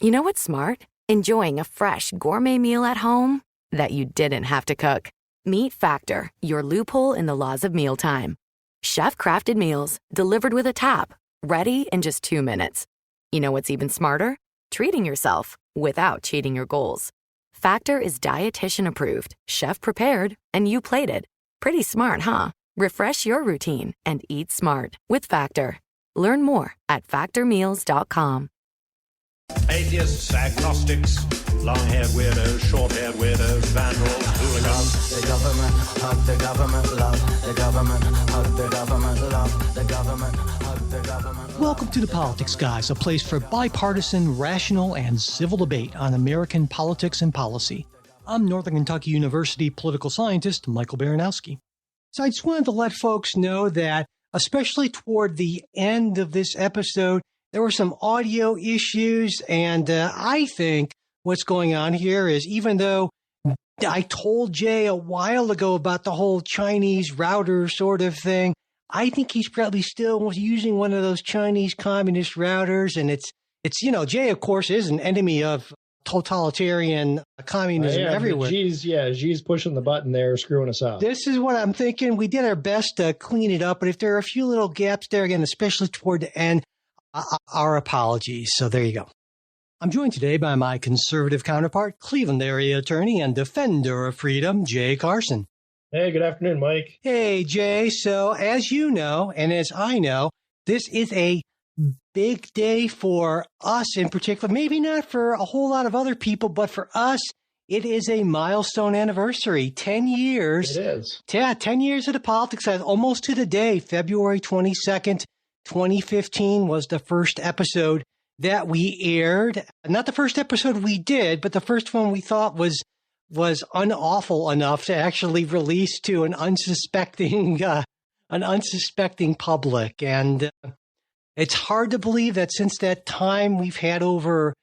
You know what's smart? Enjoying a fresh gourmet meal at home that you didn't have to cook. Meet Factor, your loophole in the laws of mealtime. Chef-crafted meals delivered with a tap, ready in just 2 minutes. You know what's even smarter? Treating yourself without cheating your goals. Factor is dietitian approved, chef prepared, and you plated. Pretty smart, huh? Refresh your routine and eat smart with Factor. Learn more at factormeals.com. Atheists, agnostics, long-haired weirdos, short-haired weirdos, vandals, hooligans. The government, hug the government, love the government, hug the government, love the government, hug the government. Welcome to The Politics Guys, a place for bipartisan, rational, and civil debate on American politics and policy. I'm Northern Kentucky University political scientist Michael Baranowski. So I just wanted to let folks know that, especially toward the end of this episode, there were some audio issues, and I think what's going on here is, even though I told Jay a while ago about the whole Chinese router sort of thing, I think he's probably still using one of those Chinese communist routers, and it's Jay, of course, is an enemy of totalitarian communism everywhere. Xi's pushing the button there, screwing us up. This is what I'm thinking. We did our best to clean it up, but if there are a few little gaps there, again, especially toward the end, our apologies. So there you go. I'm joined today by my conservative counterpart, Cleveland area attorney and defender of freedom, Jay Carson. Hey, good afternoon, Mike. Hey, Jay. So as you know, and as I know, this is a big day for us in particular, maybe not for a whole lot of other people, but for us, it is a milestone anniversary. 10 years. It is. Yeah, 10 years of the politics, almost to the day, February 22nd, 2015 was the first episode that we aired. Not the first episode we did, but the first one we thought was unawful enough to actually release to an unsuspecting public. And it's hard to believe that since that time, we've had over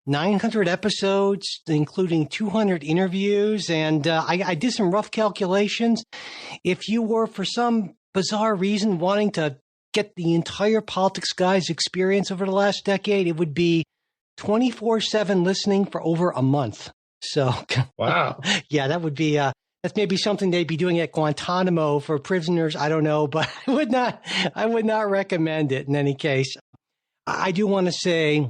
900 episodes, including 200 interviews. And I did some rough calculations. If you were, for some bizarre reason, wanting to get the entire Politics Guys experience over the last decade, it would be 24/7 listening for over a month. So, wow. Yeah, that would be, that's maybe something they'd be doing at Guantanamo for prisoners. I don't know, but I would not recommend it in any case. I do want to say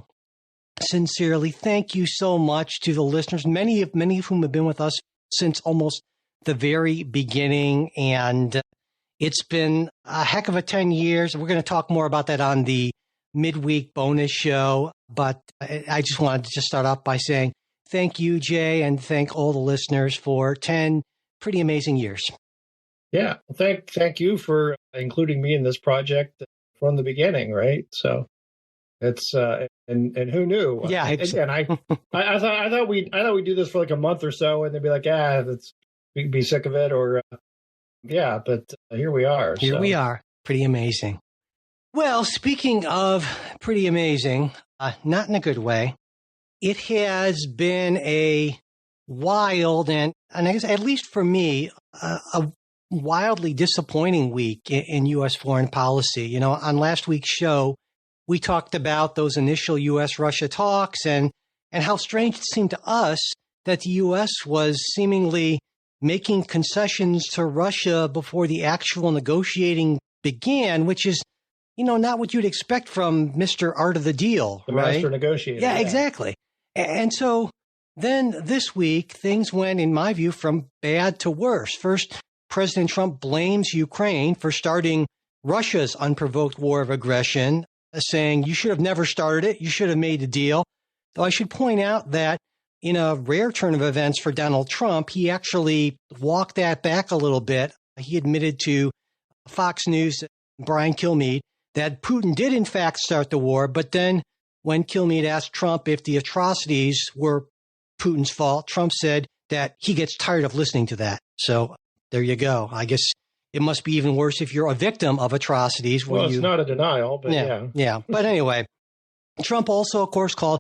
sincerely, thank you so much to the listeners, many of whom have been with us since almost the very beginning. And it's been a heck of a 10 years. We're going to talk more about that on the midweek bonus show. But I just wanted to just start off by saying thank you, Jay, and thank all the listeners for 10 pretty amazing years. Yeah. Thank you for including me in this project from the beginning, right? So it's and who knew? Yeah. Again, I thought we'd do this for like a month or so, and they'd be like, we'd be sick of it, or but here we are. Here we are. Pretty amazing. Well, speaking of pretty amazing, not in a good way, it has been a wild and I guess, at least for me, a wildly disappointing week in U.S. foreign policy. You know, on last week's show, we talked about those initial U.S.-Russia talks and how strange it seemed to us that the U.S. was seemingly making concessions to Russia before the actual negotiating began, which is, not what you'd expect from Mr. Art of the Deal, the right? master negotiator. Yeah, exactly. And so then this week, things went, in my view, from bad to worse. First, President Trump blames Ukraine for starting Russia's unprovoked war of aggression, saying, you should have never started it. You should have made the deal. Though I should point out that in a rare turn of events for Donald Trump, he actually walked that back a little bit. He admitted to Fox News, Brian Kilmeade, that Putin did in fact start the war. But then when Kilmeade asked Trump if the atrocities were Putin's fault, Trump said that he gets tired of listening to that. So there you go. I guess it must be even worse if you're a victim of atrocities. Well, it's not a denial, but yeah. Yeah. But anyway, Trump also, of course, called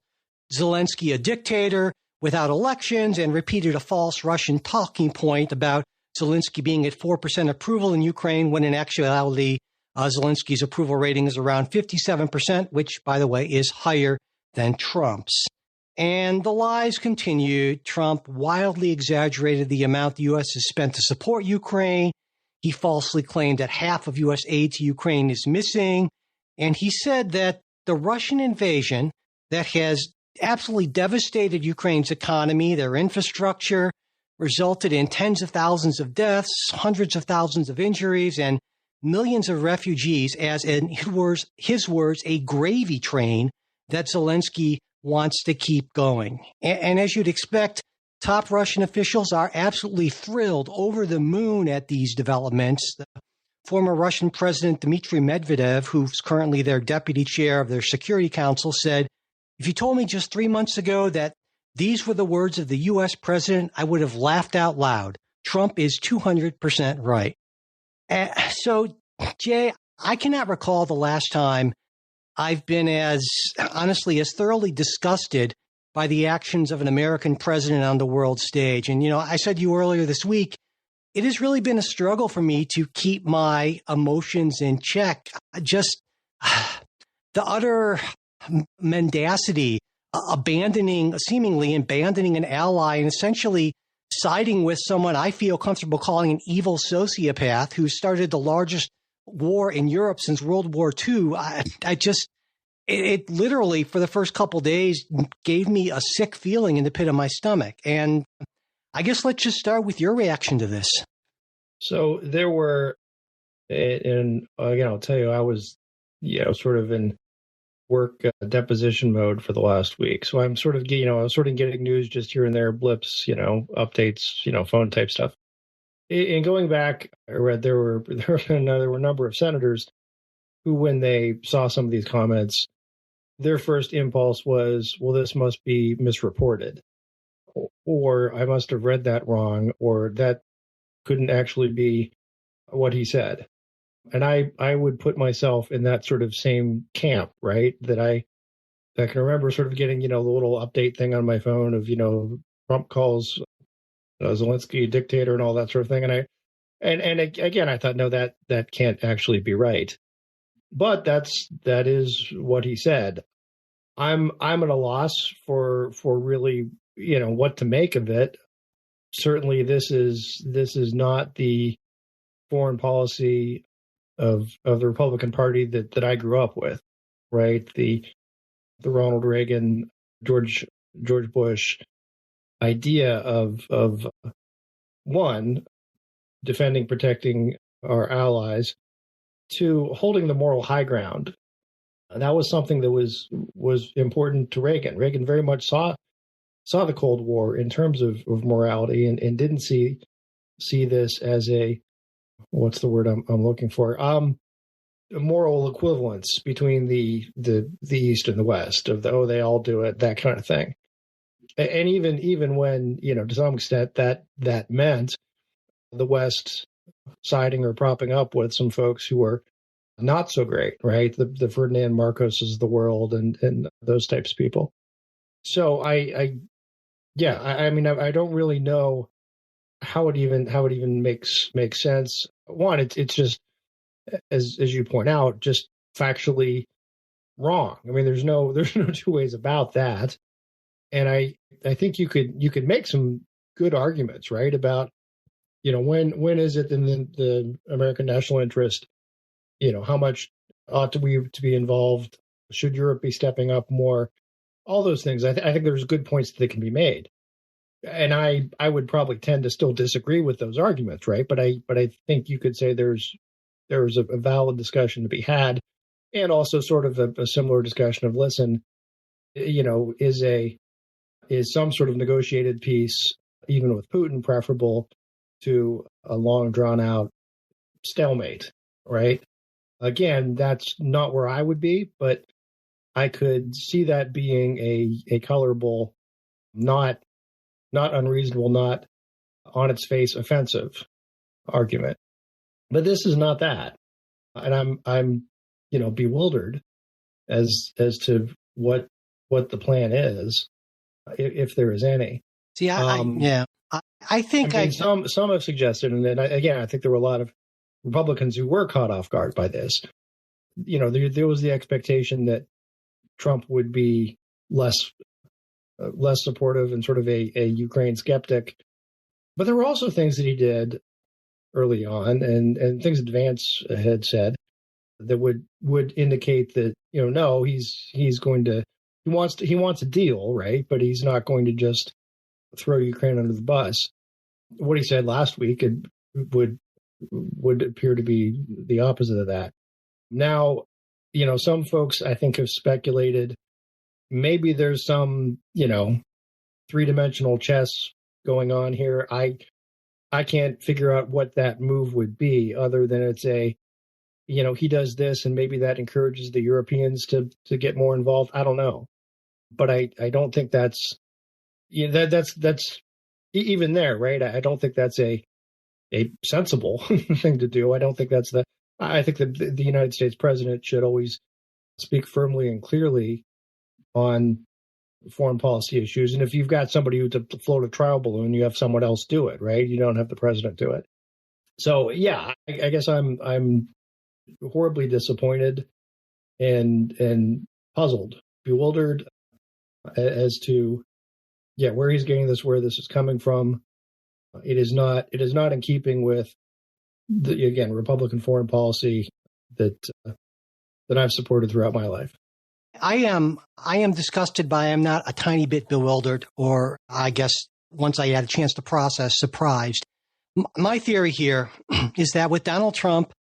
Zelensky a dictator without elections and repeated a false Russian talking point about Zelensky being at 4% approval in Ukraine, when in actuality, Zelensky's approval rating is around 57%, which, by the way, is higher than Trump's. And the lies continued. Trump wildly exaggerated the amount the U.S. has spent to support Ukraine. He falsely claimed that half of U.S. aid to Ukraine is missing. And he said that the Russian invasion that has absolutely devastated Ukraine's economy, their infrastructure, resulted in tens of thousands of deaths, hundreds of thousands of injuries, and millions of refugees, as in his words, a gravy train that Zelensky wants to keep going. And as you'd expect, top Russian officials are absolutely thrilled, over the moon at these developments. The former Russian President Dmitry Medvedev, who's currently their deputy chair of their Security Council, said, "If you told me just 3 months ago that these were the words of the U.S. president, I would have laughed out loud. Trump is 200% right." So, Jay, I cannot recall the last time I've been as thoroughly disgusted by the actions of an American president on the world stage. And, I said to you earlier this week, it has really been a struggle for me to keep my emotions in check. Just the utter mendacity, seemingly abandoning an ally and essentially siding with someone I feel comfortable calling an evil sociopath who started the largest war in Europe since World War II. It literally, for the first couple days, gave me a sick feeling in the pit of my stomach. And I guess let's just start with your reaction to this. So there were, and again, I'll tell you, I was, sort of in work deposition mode for the last week. So I'm sort of, I was sort of getting news just here and there, blips, updates, phone type stuff. In going back, I read there were a number of senators who, when they saw some of these comments, their first impulse was, well, this must be misreported, or I must have read that wrong, or that couldn't actually be what he said. And I would put myself in that sort of same camp, right? That I can remember sort of getting, the little update thing on my phone of, Trump calls Zelensky a dictator and all that sort of thing. And again, I thought, no, that can't actually be right. But that is what he said. I'm at a loss for really, what to make of it. Certainly this is not the foreign policy of the Republican Party that I grew up with, right? The Ronald Reagan, George Bush idea of one, defending, protecting our allies, to holding the moral high ground. That was something that was important to Reagan. Reagan very much saw the Cold War in terms of morality and didn't see this as a, what's the word I'm looking for? A moral equivalence between the East and the West of they all do it, that kind of thing. And even when, to some extent that meant the West siding or propping up with some folks who were not so great, right? The Ferdinand Marcoses of the world and those types of people. So I don't really know how it even makes sense. One, it's just as you point out, just factually wrong. I mean, there's no two ways about that. And I think you could make some good arguments, right, about when is it in the American national interest? How much ought we to be involved? Should Europe be stepping up more? All those things. I think there's good points that can be made, and I would probably tend to still disagree with those arguments, right? But I think you could say there's a valid discussion to be had, and also sort of a similar discussion of, listen, is some sort of negotiated peace, even with Putin, preferable to a long drawn out stalemate, right? Again, that's not where I would be, but I could see that being a colorable, not unreasonable, not on its face offensive argument. But this is not that. And I'm bewildered as to what the plan is, if there is any. See, I think some have suggested, and then I think there were a lot of Republicans who were caught off guard by this. There was the expectation that Trump would be less less supportive and sort of a Ukraine skeptic. But there were also things that he did early on, and things that Vance had said that would indicate that, no, he wants a deal, right? But he's not going to just throw Ukraine under the bus. What he said last week would appear to be the opposite of that. Now, some folks I think have speculated maybe there's some, three-dimensional chess going on here. I can't figure out what that move would be other than it's he does this and maybe that encourages the Europeans to get more involved. I don't know. But I don't think that's that's even there, right? I don't think that's a sensible thing to do. I don't think I think the United States president should always speak firmly and clearly on foreign policy issues. And if you've got somebody who to float a trial balloon, you have someone else do it, right? You don't have the president do it. So yeah, I guess I'm horribly disappointed and puzzled, bewildered as to where he's getting this, where this is coming from. It is not in keeping with Republican foreign policy that I've supported throughout my life. I am disgusted by, I'm not a tiny bit bewildered, or I guess once I had a chance to process, surprised. My theory here is that with Donald Trump,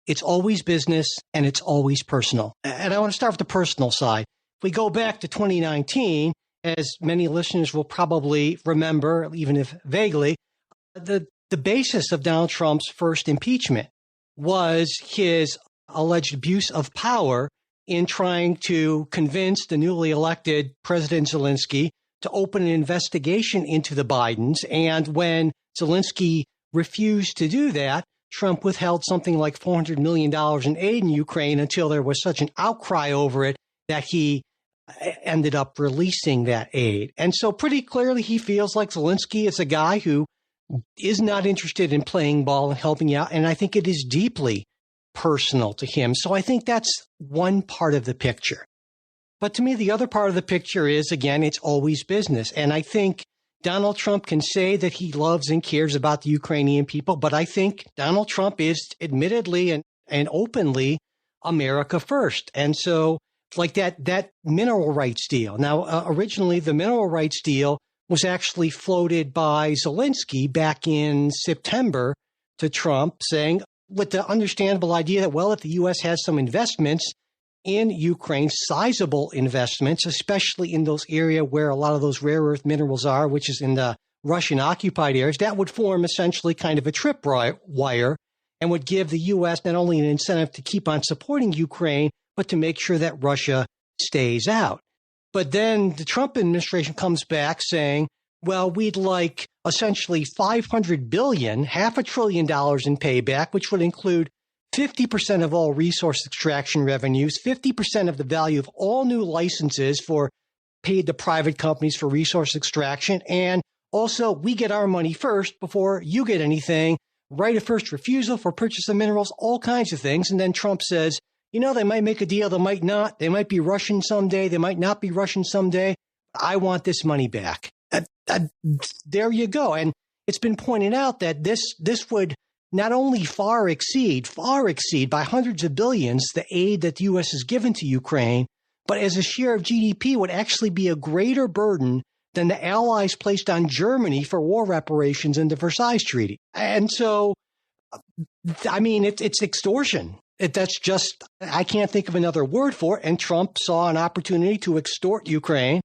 it's always business and it's always personal. And I want to start with the personal side. If we go back to 2019, as many listeners will probably remember, even if vaguely, the basis of Donald Trump's first impeachment was his alleged abuse of power in trying to convince the newly elected President Zelensky to open an investigation into the Bidens. And when Zelensky refused to do that, Trump withheld something like $400 million in aid in Ukraine until there was such an outcry over it that he ended up releasing that aid. And so pretty clearly he feels like Zelensky is a guy who is not interested in playing ball and helping out. And I think it is deeply personal to him. So I think that's one part of the picture. But to me, the other part of the picture is, again, it's always business. And I think Donald Trump can say that he loves and cares about the Ukrainian people, but I think Donald Trump is admittedly and openly America first. And so like that mineral rights deal. Now, originally, the mineral rights deal was actually floated by Zelensky back in September to Trump, saying, with the understandable idea that, well, if the U.S. has some investments in Ukraine, sizable investments, especially in those areas where a lot of those rare earth minerals are, which is in the Russian occupied areas, that would form essentially kind of a tripwire and would give the U.S. not only an incentive to keep on supporting Ukraine, but to make sure that Russia stays out. But then the Trump administration comes back saying, well, we'd like essentially $500 billion, $500 billion in payback, which would include 50% of all resource extraction revenues, 50% of the value of all new licenses paid to private companies for resource extraction. And also, we get our money first before you get anything, right of first refusal for purchase of minerals, all kinds of things. And then Trump says, they might make a deal, they might not. They might be Russian someday. They might not be Russian someday. I want this money back. There you go. And it's been pointed out that this would not only far exceed by hundreds of billions the aid that the U.S. has given to Ukraine, but as a share of GDP would actually be a greater burden than the Allies placed on Germany for war reparations in the Versailles Treaty. And so, I mean, it's extortion. That's just, I can't think of another word for it. And Trump saw an opportunity to extort Ukraine.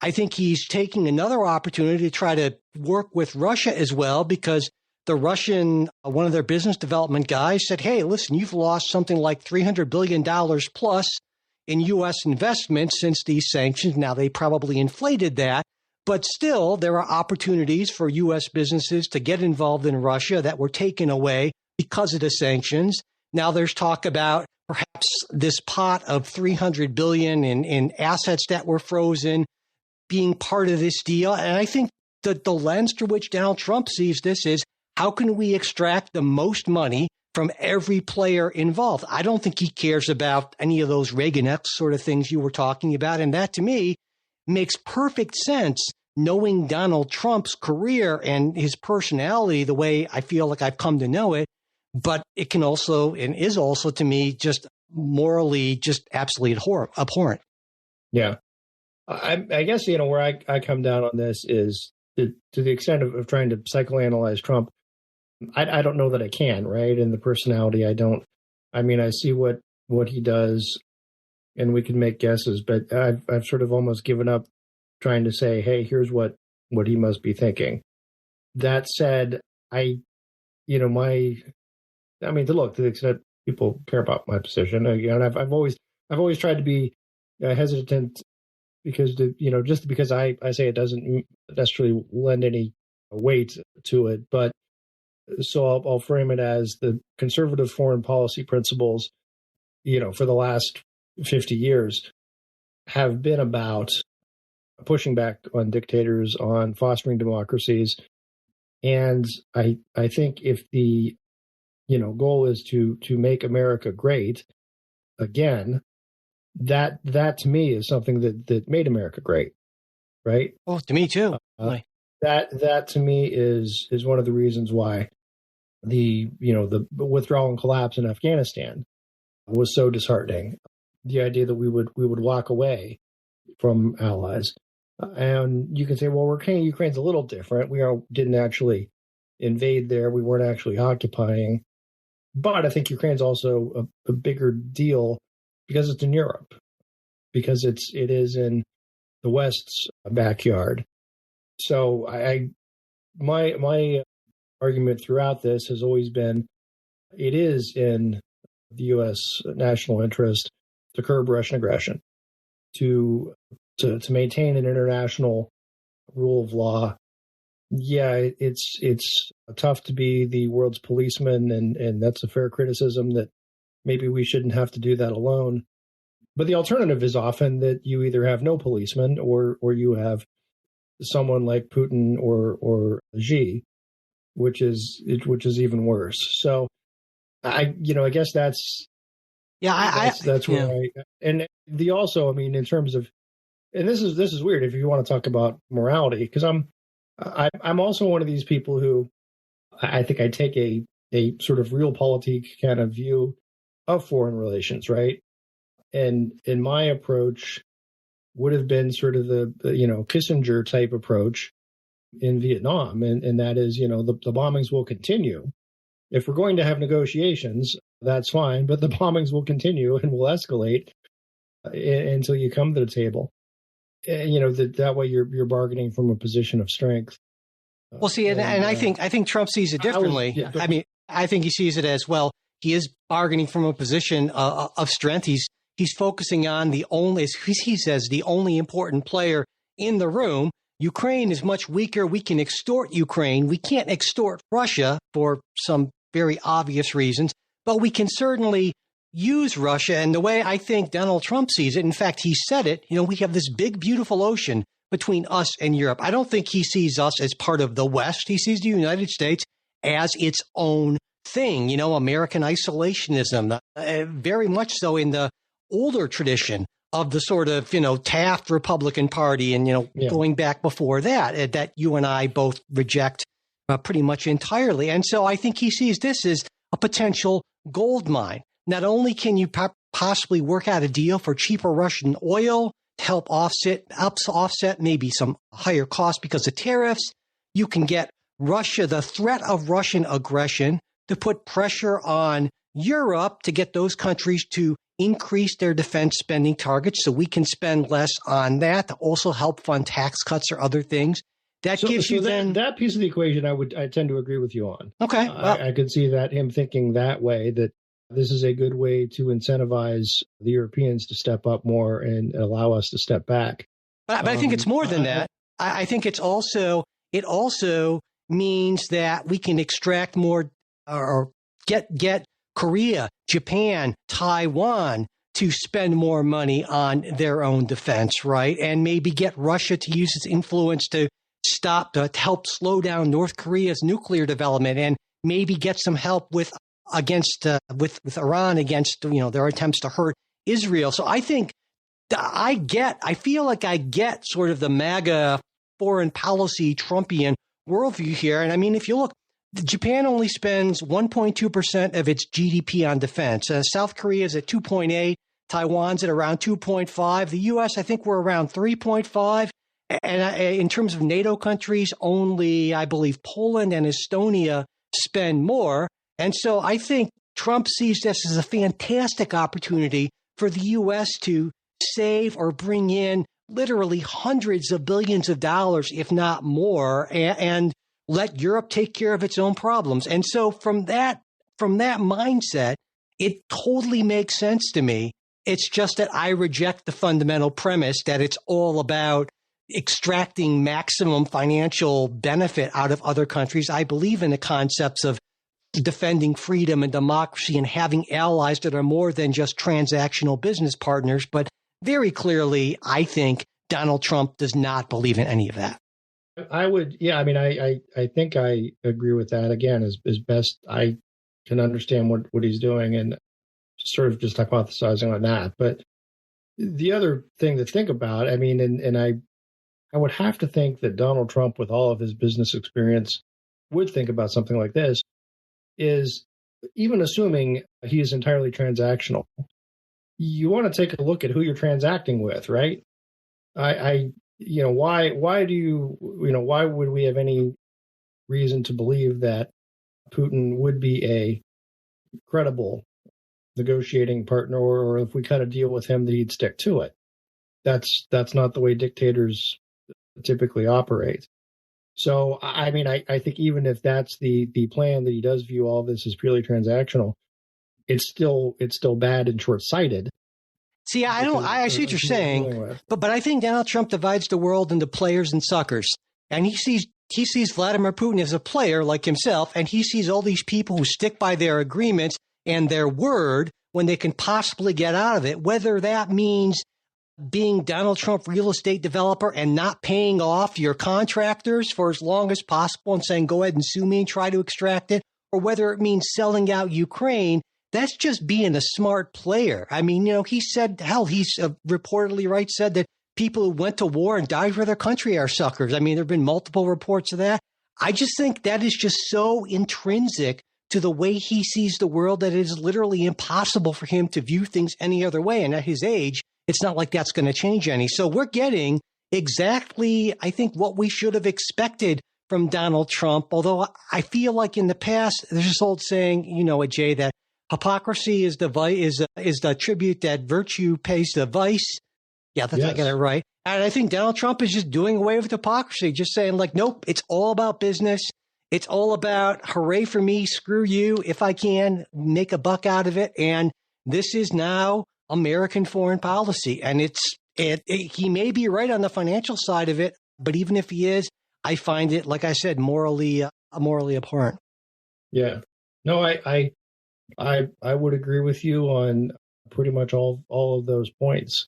I think he's taking another opportunity to try to work with Russia as well, because the Russian, one of their business development guys said, hey, listen, you've lost something like $300 billion plus in U.S. investments since these sanctions. Now, they probably inflated that, but still there are opportunities for U.S. businesses to get involved in Russia that were taken away because of the sanctions. Now there's talk about perhaps this pot of $300 billion in assets that were frozen being part of this deal. And I think that the lens through which Donald Trump sees this is, how can we extract the most money from every player involved? I don't think he cares about any of those Reaganesque sort of things you were talking about. And that, to me, makes perfect sense knowing Donald Trump's career and his personality the way I feel like I've come to know it. But it can also, and is also to me, just morally just absolutely abhorrent. Yeah. I guess, where I come down on this is to the extent of trying to psychoanalyze Trump. I don't know that I can, right? And the personality, I see what he does, and we can make guesses, but I've sort of almost given up trying to say, hey, here's what he must be thinking. That said, to the extent people care about my position, and I've always tried to be hesitant because just because I say it doesn't necessarily lend any weight to it, but so I'll frame it as the conservative foreign policy principles, for the last 50 years have been about pushing back on dictators, on fostering democracies. And I think if the, goal is to make America great again, that to me is something that made America great. Right. Oh, to me too. That to me is one of the reasons why the withdrawal and collapse in Afghanistan was so disheartening. The idea that we would walk away from allies, and you can say, well, Ukraine's a little different. We didn't actually invade there. We weren't actually occupying, but I think Ukraine's also a bigger deal because it's in Europe, because it is in the West's backyard. So my argument throughout this has always been, it is in the U.S. national interest to curb Russian aggression, to maintain an international rule of law. Yeah, it's tough to be the world's policeman, and that's a fair criticism that maybe we shouldn't have to do that alone. But the alternative is often that you either have no policeman or you have someone like Putin or Xi, which is even worse. So I guess that's where and the also, in terms of, and this is weird if you want to talk about morality, because I'm also one of these people who I think I take a sort of realpolitik kind of view of foreign relations, right? And in my approach would have been sort of the Kissinger type approach in Vietnam, and that is, the bombings will continue. If we're going to have negotiations, that's fine, but the bombings will continue and will escalate until you come to the table. That way you're bargaining from a position of strength. Well, see, and I think Trump sees it differently. I think he sees it as, well, he is bargaining from a position of strength. He's focusing on the only, as he says, the only important player in the room. Ukraine is much weaker. We can extort Ukraine. We can't extort Russia for some very obvious reasons, but we can certainly use Russia. And the way I think Donald Trump sees it, in fact, he said it, we have this big, beautiful ocean between us and Europe. I don't think he sees us as part of the West. He sees the United States as its own thing, American isolationism, very much so in the older tradition of the sort of, Taft Republican Party and, going back before that you and I both reject pretty much entirely. And so I think he sees this as a potential gold mine. Not only can you possibly work out a deal for cheaper Russian oil to help offset maybe some higher costs because of tariffs, you can get Russia, the threat of Russian aggression, to put pressure on Europe to get those countries to increase their defense spending targets so we can spend less on that, to also help fund tax cuts or other things. That gives you that piece of the equation I tend to agree with you on. Okay. Well, I could see that him thinking that way, that this is a good way to incentivize the Europeans to step up more and allow us to step back. But I think it's more than that. I think it also means that we can extract more or get Korea, Japan, Taiwan to spend more money on their own defense, right? And maybe get Russia to use its influence to help slow down North Korea's nuclear development, and maybe get some help with Iran against their attempts to hurt Israel. So I think I feel like I get sort of the MAGA foreign policy Trumpian worldview here. And I mean, if you look, Japan only spends 1.2% of its GDP on defense. South Korea is at 2.8. Taiwan's at around 2.5. The U.S., I think we're around 3.5. And in terms of NATO countries, only, I believe, Poland and Estonia spend more. And so I think Trump sees this as a fantastic opportunity for the U.S. to save or bring in literally hundreds of billions of dollars, if not more, and let Europe take care of its own problems. And so from that mindset, it totally makes sense to me. It's just that I reject the fundamental premise that it's all about extracting maximum financial benefit out of other countries. I believe in the concepts of defending freedom and democracy and having allies that are more than just transactional business partners. But very clearly, I think Donald Trump does not believe in any of that. I would, yeah. I mean, I think I agree with that. Again, as best I can understand what he's doing, and sort of just hypothesizing on that. But the other thing to think about, I mean, and I would have to think that Donald Trump, with all of his business experience, would think about something like this, is even assuming he is entirely transactional, you want to take a look at who you're transacting with, right? Why would we have any reason to believe that Putin would be a credible negotiating partner, or if we cut a deal with him, that he'd stick to it? That's not the way dictators typically operate. So, I mean, I think even if that's the plan, that he does view all this as purely transactional, it's still bad and short-sighted. See, I see what you're saying, but I think Donald Trump divides the world into players and suckers, and he sees Vladimir Putin as a player like himself, and he sees all these people who stick by their agreements and their word when they can possibly get out of it, whether that means being Donald Trump real estate developer and not paying off your contractors for as long as possible and saying, go ahead and sue me and try to extract it, or whether it means selling out Ukraine. That's just being a smart player. I mean, he said, he's reportedly said that people who went to war and died for their country are suckers. I mean, there have been multiple reports of that. I just think that is just so intrinsic to the way he sees the world that it is literally impossible for him to view things any other way. And at his age, it's not like that's going to change any. So we're getting exactly, I think, what we should have expected from Donald Trump. Although I feel like in the past, there's this old saying, Jay, that hypocrisy is the tribute that virtue pays the vice. Yeah, I got it right. And I think Donald Trump is just doing away with hypocrisy, just saying like, nope, it's all about business. It's all about hooray for me, screw you. If I can make a buck out of it. And this is now American foreign policy. And he may be right on the financial side of it, but even if he is, I find it, like I said, morally abhorrent. Yeah. No, I would agree with you on pretty much all of those points.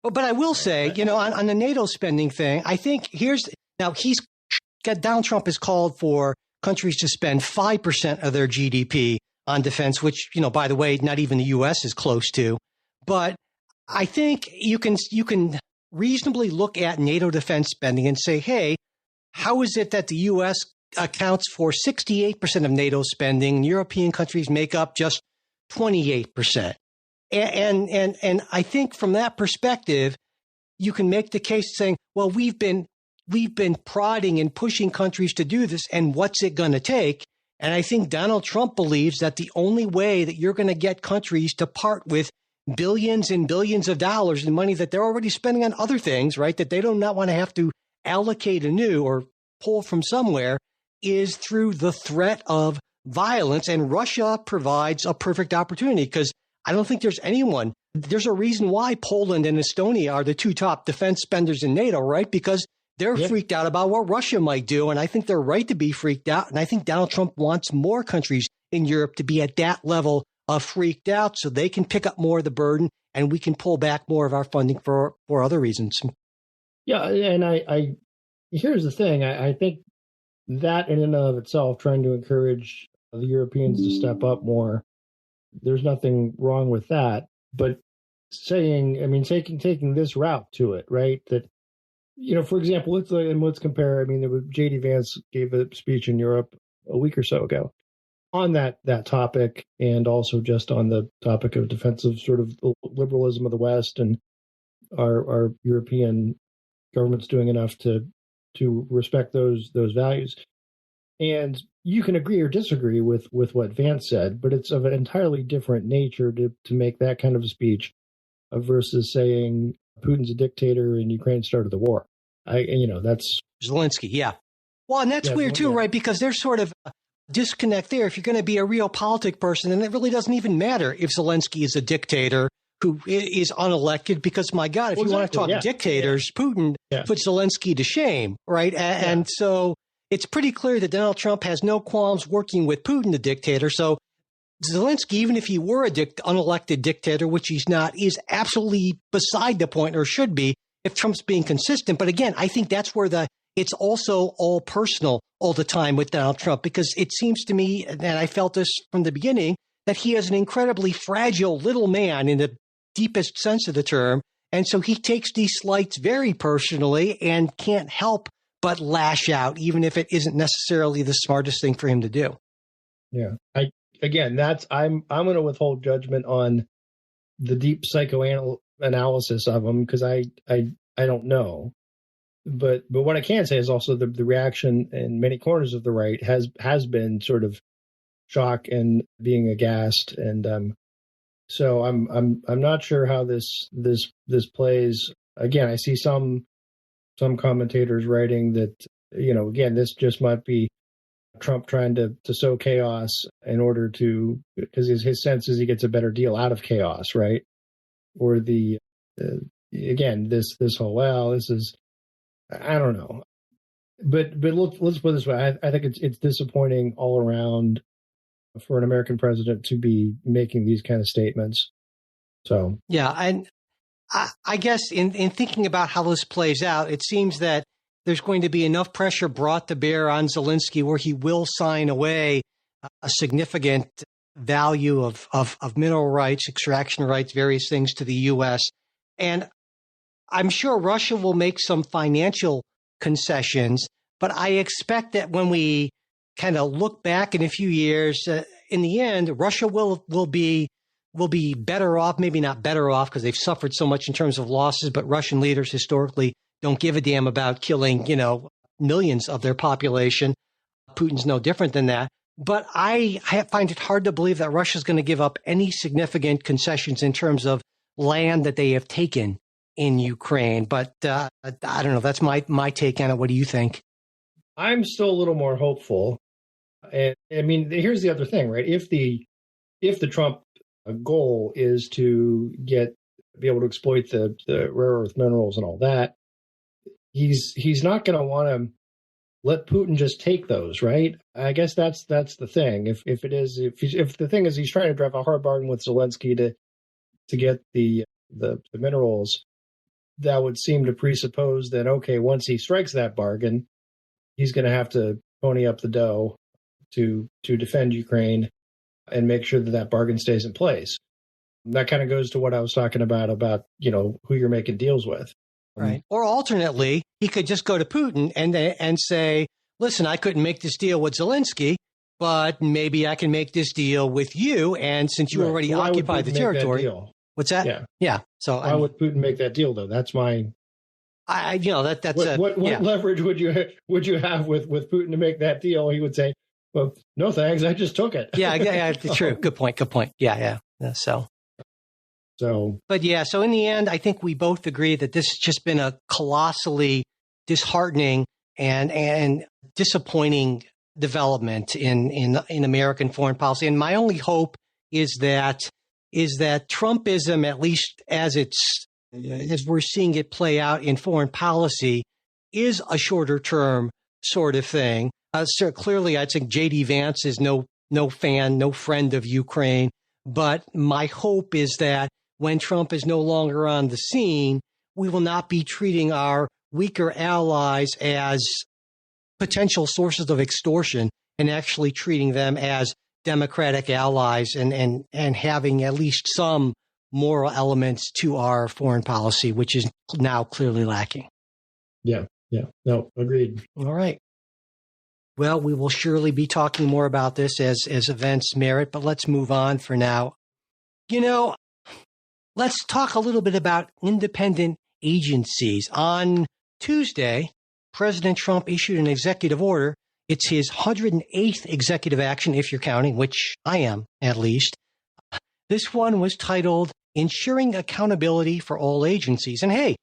But I will say, on the NATO spending thing, I think Donald Trump has called for countries to spend 5% of their GDP on defense, which, by the way, not even the U.S. is close to. But I think you can reasonably look at NATO defense spending and say, hey, how is it that the U.S. accounts for 68% of NATO spending, and European countries make up just 28%? And I think from that perspective, you can make the case saying, well, we've been prodding and pushing countries to do this, and what's it going to take? And I think Donald Trump believes that the only way that you're going to get countries to part with billions and billions of dollars in money that they're already spending on other things, right, that they do not want to have to allocate anew or pull from somewhere, is through the threat of violence. And Russia provides a perfect opportunity, because I don't think there's a reason why Poland and Estonia are the two top defense spenders in NATO, right? Because they're freaked out about what Russia might do. And I think they're right to be freaked out. And I think Donald Trump wants more countries in Europe to be at that level of freaked out so they can pick up more of the burden and we can pull back more of our funding for other reasons. Yeah. And here's the thing. I think that in and of itself, trying to encourage the Europeans to step up more, there's nothing wrong with that. But saying, I mean, taking this route to it, right? That, for example, let's compare. I mean, J.D. Vance gave a speech in Europe a week or so ago on that topic, and also just on the topic of defensive sort of liberalism of the West, and our European governments doing enough to respect those values. And you can agree or disagree with what Vance said, but it's of an entirely different nature to make that kind of a speech versus saying Putin's a dictator and Ukraine started the war. That's Zelensky. Yeah. Well, and that's weird too, right? Because there's sort of a disconnect there. If you're going to be a realpolitik person, then it really doesn't even matter if Zelensky is a dictator who is unelected, because, my God, if you want to talk dictators, Putin puts Zelensky to shame, right? And so it's pretty clear that Donald Trump has no qualms working with Putin, the dictator. So Zelensky, even if he were a unelected dictator, which he's not, is absolutely beside the point, or should be, if Trump's being consistent. But again, I think that's where it's also all personal all the time with Donald Trump, because it seems to me, and I felt this from the beginning, that he is an incredibly fragile little man in the deepest sense of the term. And so he takes these slights very personally and can't help but lash out, even if it isn't necessarily the smartest thing for him to do. Yeah. I'm going to withhold judgment on the deep psychoanalysis of him, because I don't know. But what I can say is also the reaction in many corners of the right has been sort of shock and being aghast, and so I'm not sure how this plays. Again, I see some commentators writing that, again, this just might be Trump trying to sow chaos in order to, because his sense is he gets a better deal out of chaos, right? Or again, this whole, this is, I don't know, but let's put it this way. I think it's disappointing all around for an American president to be making these kind of statements. So yeah, and I guess in thinking about how this plays out, it seems that there's going to be enough pressure brought to bear on Zelensky where he will sign away a significant value of mineral rights, extraction rights, various things to the U.S. And I'm sure Russia will make some financial concessions, but I expect that when we kind of look back in a few years, in the end, Russia will be better off, maybe not better off because they've suffered so much in terms of losses, but Russian leaders historically don't give a damn about killing, millions of their population. Putin's no different than that. But I find it hard to believe that Russia's going to give up any significant concessions in terms of land that they have taken in Ukraine. But I don't know. That's my take on it. What do you think? I'm still a little more hopeful. And I mean, here's the other thing, right? If the Trump goal is to be able to exploit the rare earth minerals and all that, he's not going to want to let Putin just take those, right? I guess that's the thing. If the thing is he's trying to drive a hard bargain with Zelensky to get the minerals, that would seem to presuppose that, okay, once he strikes that bargain, he's going to have to pony up the dough to defend Ukraine and make sure that bargain stays in place. That kind of goes to what I was talking about who you're making deals with. Right. Or alternately, he could just go to Putin and say, listen, I couldn't make this deal with Zelensky, but maybe I can make this deal with you. And since you already occupy the territory. What's that? Yeah. So why would Putin make that deal, though? That's my. What leverage would you have with Putin to make that deal? He would say, well, no thanks, I just took it. Yeah, true. Good point. Yeah. But yeah, so in the end, I think we both agree that this has just been a colossally disheartening and disappointing development in American foreign policy. And my only hope is that Trumpism, at least as we're seeing it play out in foreign policy, is a shorter term sort of thing. So clearly, I think J.D. Vance is no fan, no friend of Ukraine. But my hope is that when Trump is no longer on the scene, we will not be treating our weaker allies as potential sources of extortion and actually treating them as democratic allies and having at least some moral elements to our foreign policy, which is now clearly lacking. Yeah. No, agreed. All right. Well, we will surely be talking more about this as events merit, but let's move on for now. Let's talk a little bit about independent agencies. On Tuesday, President Trump issued an executive order. It's his 108th executive action, if you're counting, which I am, at least. This one was titled Ensuring Accountability for All Agencies. And hey,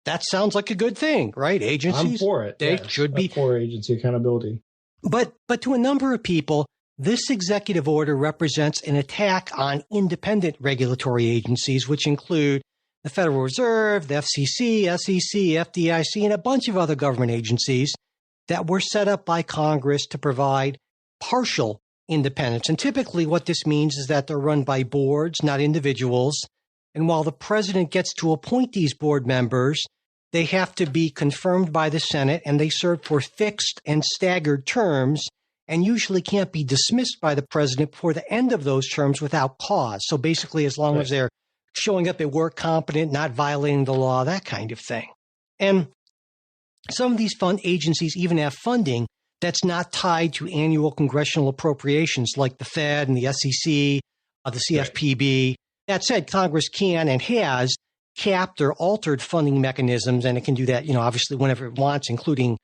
that sounds like a good thing, right? Agencies, I'm for it. They should be. I'm for agency accountability. But to a number of people, this executive order represents an attack on independent regulatory agencies, which include the Federal Reserve, the FCC, SEC, FDIC, and a bunch of other government agencies that were set up by Congress to provide partial independence. And typically what this means is that they're run by boards, not individuals. And while the president gets to appoint these board members, they have to be confirmed by the Senate, and they serve for fixed and staggered terms and usually can't be dismissed by the president before the end of those terms without cause. So basically, as long as they're showing up at work competent, not violating the law, that kind of thing. And some of these fund agencies even have funding that's not tied to annual congressional appropriations, like the Fed and the SEC, the CFPB. Right. That said, Congress can and has capped or altered funding mechanisms, and it can do that, obviously whenever it wants, including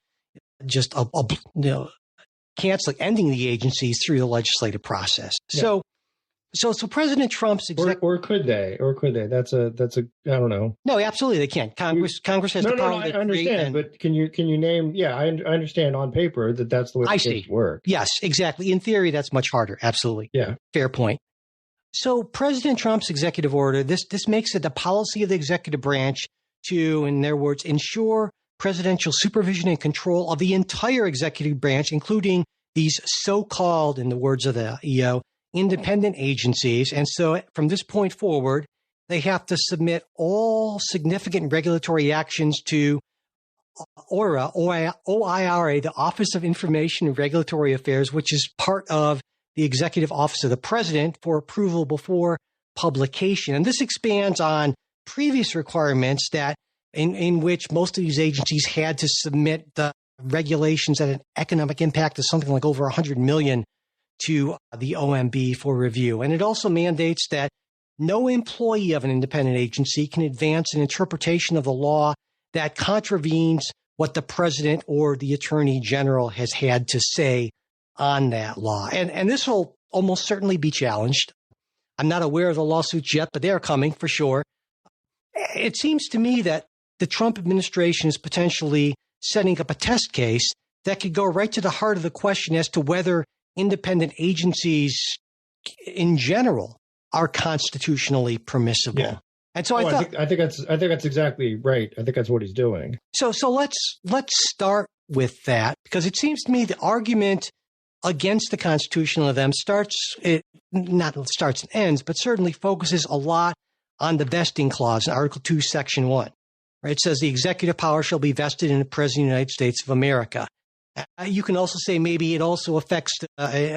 just canceling, ending the agencies through the legislative process. Yeah. So President Trump's or could they? That's a I don't know. No, absolutely they can't. Congress has the power. I understand, but can you name? Yeah, I understand on paper that's the way it works. Yes, exactly. In theory, that's much harder. Absolutely. Yeah. Fair point. So President Trump's executive order, this makes it the policy of the executive branch to, in their words, ensure presidential supervision and control of the entire executive branch, including these so-called, in the words of the EO, independent agencies. And so from this point forward, they have to submit all significant regulatory actions to OIRA, the Office of Information and Regulatory Affairs, which is part of the Executive Office of the President, for approval before publication. And this expands on previous requirements that in which most of these agencies had to submit the regulations that had an economic impact of something like over 100 million to the OMB for review. And it also mandates that no employee of an independent agency can advance an interpretation of the law that contravenes what the president or the attorney general has had to say on that law. And this will almost certainly be challenged. I'm not aware of the lawsuits yet, but they're coming for sure. It seems to me that the Trump administration is potentially setting up a test case that could go right to the heart of the question as to whether independent agencies in general are constitutionally permissible. Yeah. And so I think that's exactly right. I think that's what he's doing. So let's start with that, because it seems to me the argument against the constitutional of them not starts and ends, but certainly focuses a lot on the vesting clause in Article 2, Section 1. Right? It says the executive power shall be vested in the President of the United States of America. You can also say maybe it also affects,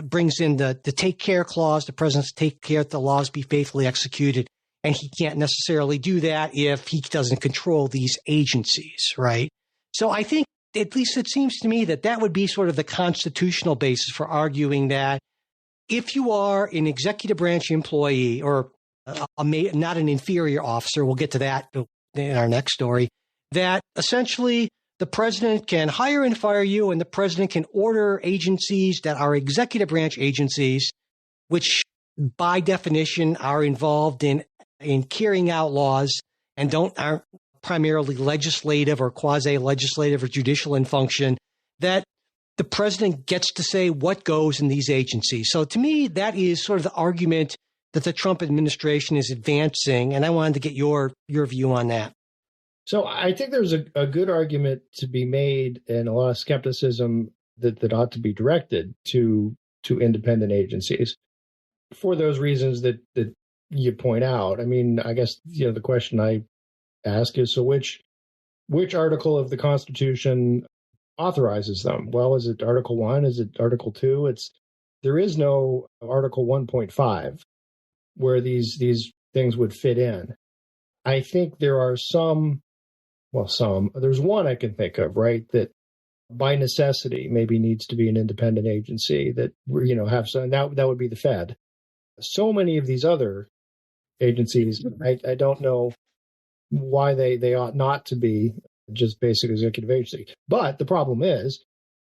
brings in the take care clause. The president to take care that the laws be faithfully executed. And he can't necessarily do that if he doesn't control these agencies, right? So I think, at least it seems to me, that would be sort of the constitutional basis for arguing that if you are an executive branch employee or not an inferior officer, we'll get to that in our next story, that essentially the president can hire and fire you, and the president can order agencies that are executive branch agencies, which by definition are involved in carrying out laws and aren't primarily legislative or quasi-legislative or judicial in function, that the president gets to say what goes in these agencies. So to me, that is sort of the argument that the Trump administration is advancing, and I wanted to get your view on that. So I think there's a good argument to be made, and a lot of skepticism that ought to be directed to independent agencies for those reasons that you point out. I mean, I guess the question I ask is, so which article of the Constitution authorizes them? Well, is it Article 1? Is it Article 2? There is no Article 1.5 where these things would fit in. I think there are there's one I can think of, right, that by necessity maybe needs to be an independent agency that, have some, that would be the Fed. So many of these other agencies, I don't know why they ought not to be just basic executive agency. But the problem is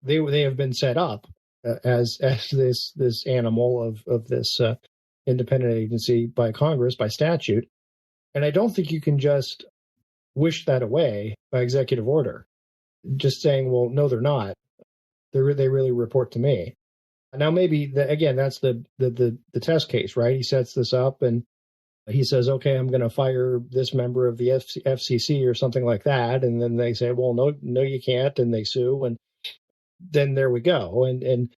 they have been set up as this animal of this independent agency by Congress, by statute. And I don't think you can just wish that away by executive order, just saying, well, no, they're not. They really report to me. Now, maybe, that's the test case, right? He sets this up and he says, okay, I'm going to fire this member of the FCC or something like that. And then they say, well, no, you can't. And they sue. And then there we go. And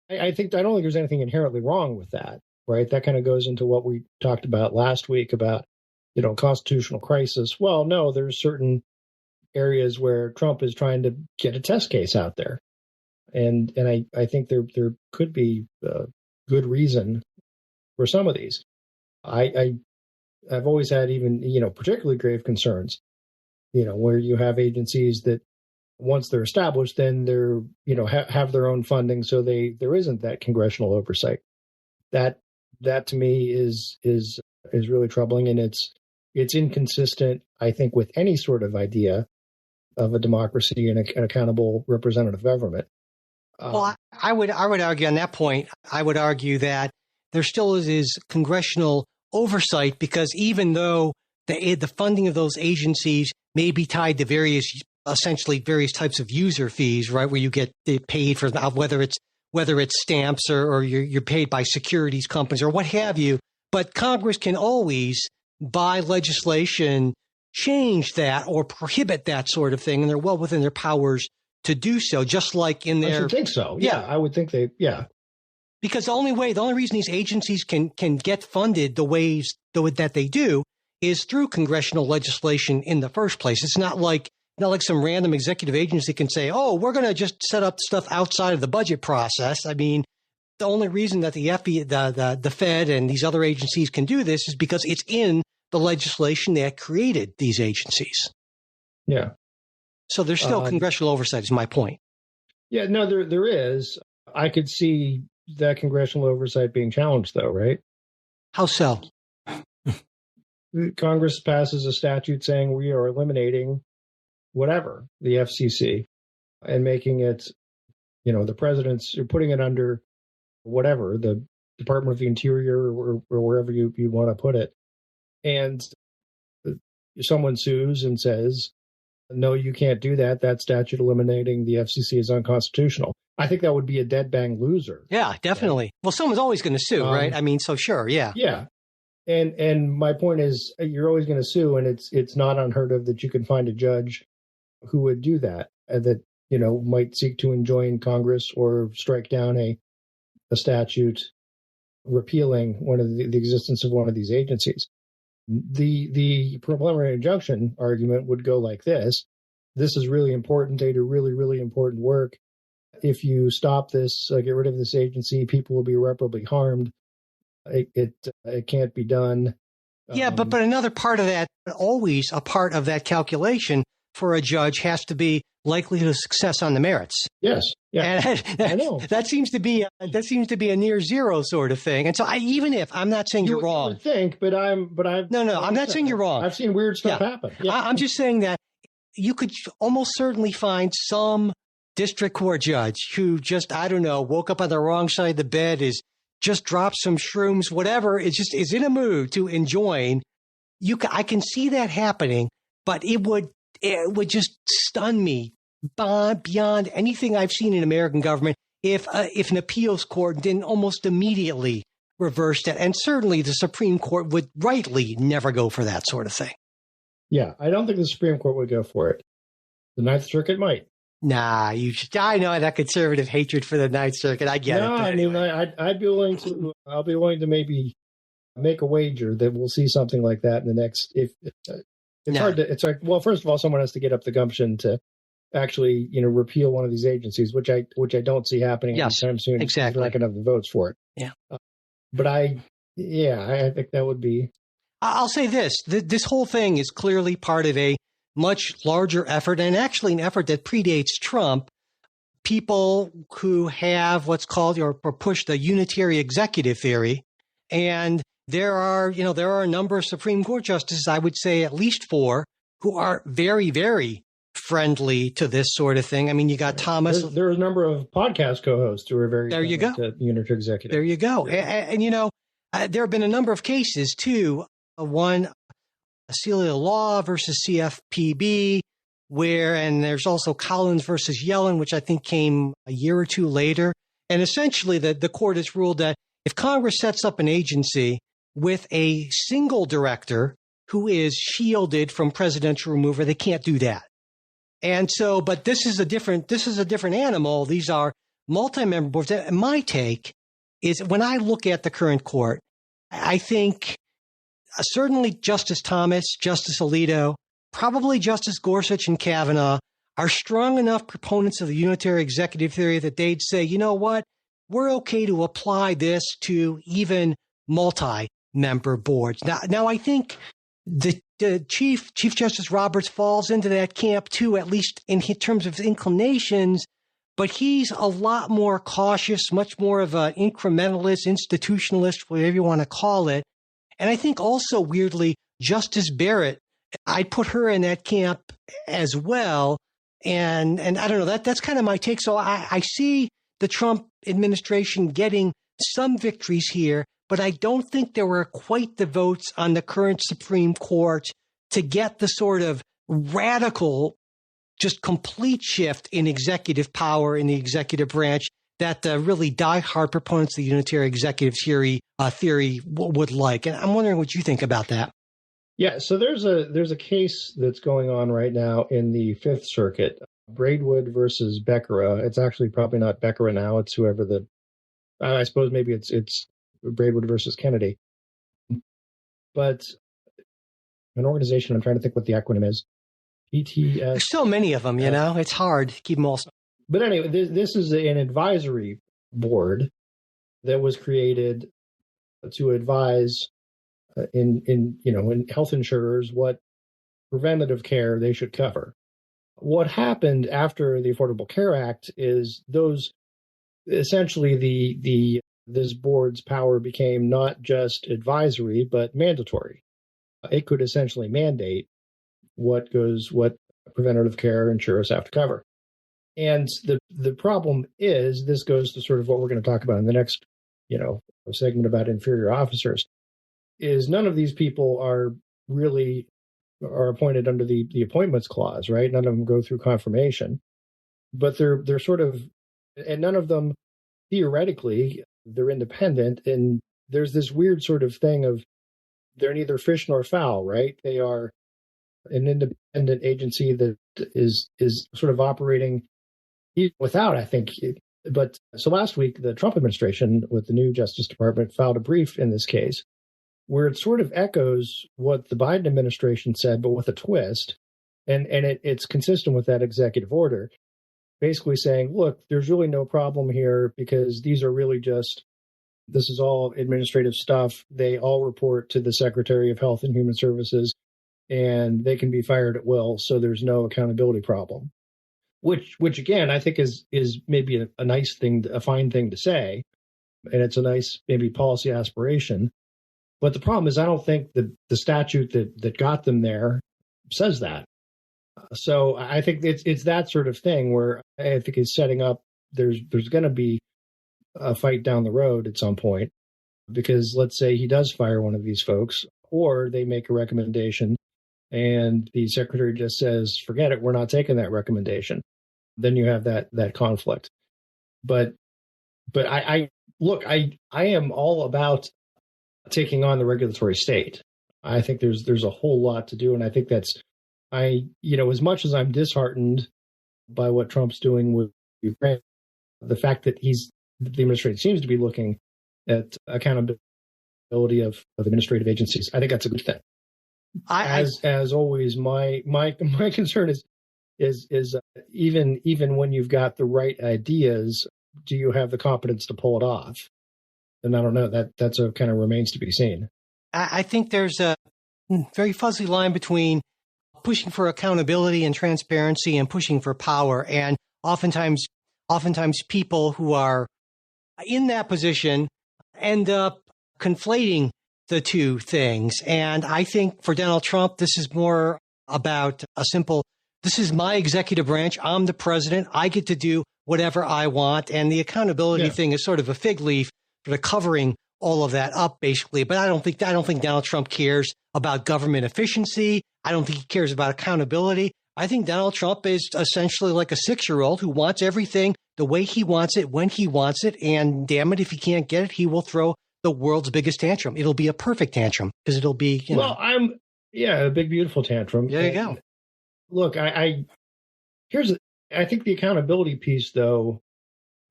I don't think there's anything inherently wrong with that, right? That kind of goes into what we talked about last week about, constitutional crisis. Well, no, there's certain areas where Trump is trying to get a test case out there. And I think there could be good reason for some of these. I've always had even, particularly grave concerns, where you have agencies that once they're established, then they're, have their own funding. So there isn't that congressional oversight. That to me is really troubling. And it's inconsistent, I think, with any sort of idea of a democracy and an accountable representative government. Well, I would argue on that point. I would argue that there still is congressional oversight, because even though the funding of those agencies may be tied to essentially various types of user fees, right, where you get paid for whether it's stamps or you're paid by securities companies or what have you. But Congress can always, by legislation, change that or prohibit that sort of thing, and they're well within their powers to do so, just like in their... I should think so. Yeah, I would think Because the only reason these agencies can get funded the ways that they do is through congressional legislation in the first place. It's not like some random executive agency can say, oh, we're going to just set up stuff outside of the budget process. I mean, the only reason that the Fed and these other agencies can do this is because it's in the legislation that created these agencies. Yeah. So there's still congressional oversight, is my point. Yeah, no, there is. I could see that congressional oversight being challenged, though, right? How so? Congress passes a statute saying we are eliminating whatever, the FCC, and making it, the president's, you're putting it under whatever, the Department of the Interior or wherever you want to put it. And someone sues and says, no, you can't do that. That statute eliminating the FCC is unconstitutional. I think that would be a dead bang loser. Yeah, definitely. Yeah. Well, someone's always going to sue, right? I mean, so sure, yeah. Yeah. And my point is, you're always going to sue, and it's not unheard of that you can find a judge who would do that, that, might seek to enjoin Congress or strike down a statute repealing one of the existence of one of these agencies. The preliminary injunction argument would go like this. This is really important. They do really, really important work. If you stop this, get rid of this agency, people will be irreparably harmed. It can't be done. Yeah, but another part of that, always a part of that calculation for a judge has to be likelihood of success on the merits. Yes. Yeah. And I know. That seems to be a near zero sort of thing. And so I'm not saying you're wrong. You would think, but I'm not saying you're wrong. I've seen weird stuff happen. Yeah. I'm just saying that you could almost certainly find some district court judge who just, I don't know, woke up on the wrong side of the bed, is just dropped some shrooms, whatever. It just is in a mood to enjoin. I can see that happening, but it would just stun me beyond anything I've seen in American government if an appeals court didn't almost immediately reverse that. And certainly the Supreme Court would rightly never go for that sort of thing. Yeah, I don't think the Supreme Court would go for it. The Ninth Circuit might. Nah, I know that conservative hatred for the Ninth Circuit. I get it. No, I mean, I'd be willing to. I'll be willing to maybe make a wager that we'll see something like that in the next. Hard to. It's like, well, first of all, someone has to get up the gumption to actually, repeal one of these agencies, which I don't see happening anytime soon. Exactly. They're not going to have the votes for it. Yeah. But I think that would be. I'll say this. This whole thing is clearly part of a much larger effort, and actually an effort that predates Trump. People who have what's called or push the unitary executive theory. And there are a number of Supreme Court justices, I would say at least 4, who are very, very friendly to this sort of thing. I mean, you got Thomas. There are a number of podcast co-hosts who are very there you go. To unitary executive. There you go. And there have been a number of cases too. One, Celia Law versus CFPB, and there's also Collins versus Yellen, which I think came a year or two later. And essentially the court has ruled that if Congress sets up an agency with a single director who is shielded from presidential removal, they can't do that. And so, but this is a different animal. These are multi-member boards. And my take is when I look at the current court, I think certainly Justice Thomas, Justice Alito, probably Justice Gorsuch and Kavanaugh are strong enough proponents of the unitary executive theory that they'd say, you know what, we're okay to apply this to even multi-member boards. Now I think the Chief Justice Roberts falls into that camp too, at least in terms of inclinations, but he's a lot more cautious, much more of an incrementalist, institutionalist, whatever you want to call it. And I think also weirdly, Justice Barrett, I'd put her in that camp as well. And I don't know, that's kind of my take. So I see the Trump administration getting some victories here, but I don't think there were quite the votes on the current Supreme Court to get the sort of radical, just complete shift in executive power in the executive branch that the really diehard proponents of the unitary executive theory would like. And I'm wondering what you think about that. Yeah, so there's a case that's going on right now in the Fifth Circuit, Braidwood versus Becerra. It's actually probably not Becerra now. It's whoever I suppose maybe it's Braidwood versus Kennedy. But an organization, I'm trying to think what the acronym is. PTS. There's so many of them, it's hard to keep them all. But anyway, this is an advisory board that was created to advise in health insurers what preventative care they should cover. What happened after the Affordable Care Act is those essentially this board's power became not just advisory but mandatory. It could essentially mandate what preventative care insurers have to cover. And the problem is, this goes to sort of what we're going to talk about in the next segment about inferior officers, is none of these people are appointed under the appointments clause, right? None of them go through confirmation, but they're sort of, and none of them theoretically, they're independent. And there's this weird sort of thing of they're neither fish nor fowl, right? They are an independent agency that is sort of operating without, I think. But so last week, the Trump administration with the new Justice Department filed a brief in this case where it sort of echoes what the Biden administration said, but with a twist. And it's consistent with that executive order, basically saying, look, there's really no problem here because these are really this is all administrative stuff. They all report to the Secretary of Health and Human Services, and they can be fired at will. So there's no accountability problem, which again, I think is maybe a nice thing, a fine thing to say. And it's a nice, maybe policy aspiration. But the problem is, I don't think the statute that got them there says that. So I think it's that sort of thing where I think it's setting up, there's going to be a fight down the road at some point, because let's say he does fire one of these folks, or they make a recommendation and the secretary just says, forget it, we're not taking that recommendation. Then you have that conflict. But I am all about taking on the regulatory state. I think there's a whole lot to do. And I think as much as I'm disheartened by what Trump's doing with Ukraine, the fact that the administration seems to be looking at accountability of administrative agencies, I think that's a good thing. As always, my concern is even when you've got the right ideas, do you have the competence to pull it off? And I don't know, that's a kind of remains to be seen. I think there's a very fuzzy line between pushing for accountability and transparency and pushing for power. And oftentimes people who are in that position end up conflating the two things. And I think for Donald Trump, this is more about a simple, this is my executive branch. I'm the president. I get to do whatever I want. And the accountability thing is sort of a fig leaf for covering all of that up, basically. But I don't think Donald Trump cares about government efficiency. I don't think he cares about accountability. I think Donald Trump is essentially like a 6-year-old who wants everything the way he wants it, when he wants it. And damn it, if he can't get it, he will throw the world's biggest tantrum. It'll be a perfect tantrum because it'll be, a big, beautiful tantrum. There you go. Look, I think the accountability piece, though,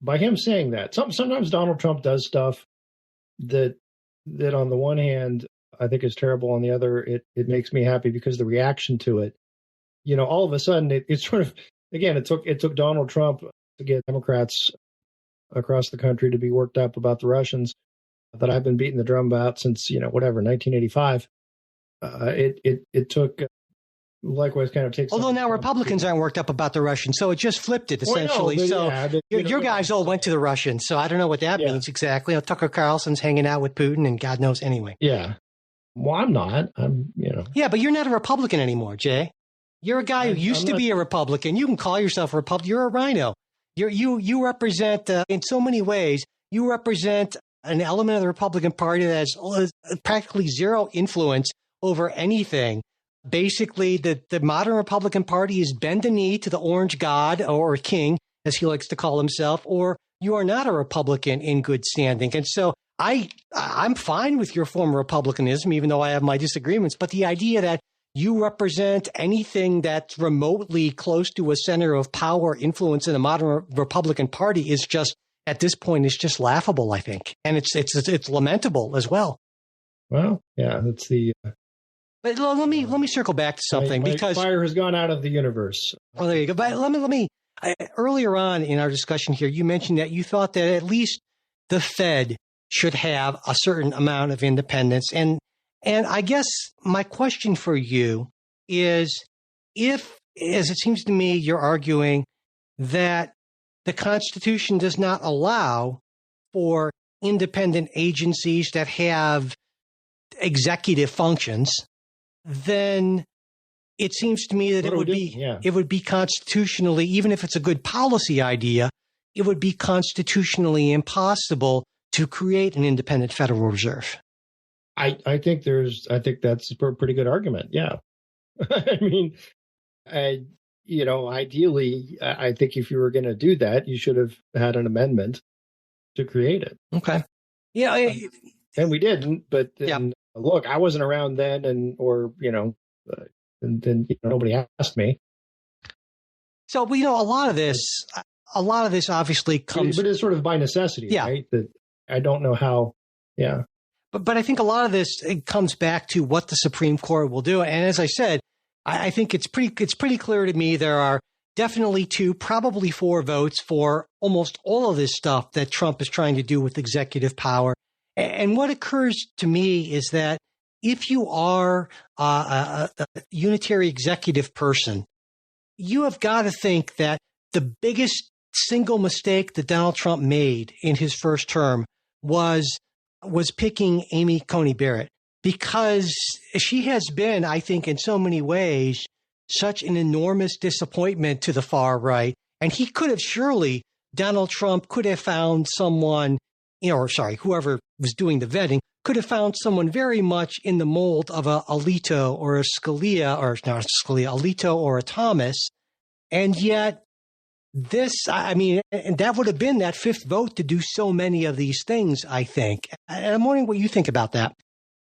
by him saying that, sometimes Donald Trump does stuff that on the one hand I think is terrible, on the other it makes me happy because the reaction to it, all of a sudden it sort of, again, it took Donald Trump to get Democrats across the country to be worked up about the Russians that I've been beating the drum about since 1985. It took. Likewise, kind of takes. Although now Republicans aren't worked up about the Russians, so it just flipped it essentially. Your guys all went to the Russians, so I don't know what that means exactly. Tucker Carlson's hanging out with Putin, and God knows anyway. Yeah, well, I'm not. Yeah, but you're not a Republican anymore, Jay. You're a guy who used to be a Republican. You can call yourself a Republican. You're a rhino. You represent in so many ways. You represent an element of the Republican Party that has practically zero influence over anything. Basically, the modern Republican Party is bend the knee to the orange god or king, as he likes to call himself, or you are not a Republican in good standing. And so I'm fine with your form of republicanism, even though I have my disagreements. But the idea that you represent anything that's remotely close to a center of power influence in the modern Republican Party is just, at this point, is just laughable, I think. And it's lamentable as well. Well, yeah, that's the... But let me circle back to something because fire has gone out of the universe. Well, there you go. But let me. Earlier on in our discussion here, you mentioned that you thought that at least the Fed should have a certain amount of independence, and I guess my question for you is, if, as it seems to me, you're arguing that the Constitution does not allow for independent agencies that have executive functions, then it seems to me that it would be constitutionally, even if it's a good policy idea, it would be constitutionally impossible to create an independent Federal Reserve. I think that's a pretty good argument. Yeah. I mean, ideally, I think if you were going to do that, you should have had an amendment to create it. Okay. Yeah. And we didn't, but then, look, I wasn't around then, and nobody asked me. So, a lot of this obviously comes, but it's sort of by necessity, right? That I don't know how. Yeah. But I think a lot of this, it comes back to what the Supreme Court will do. And as I said, I think it's pretty clear to me there are definitely 2, probably 4 votes for almost all of this stuff that Trump is trying to do with executive power. And what occurs to me is that if you are a unitary executive person, you have got to think that the biggest single mistake that Donald Trump made in his first term was picking Amy Coney Barrett, because she has been, I think, in so many ways, such an enormous disappointment to the far right. And Donald Trump could have found someone, whoever was doing the vetting, could have found someone very much in the mold of a Alito or a Scalia, Alito or a Thomas. And yet and that would have been that 5th vote to do so many of these things, I think. And I'm wondering what you think about that.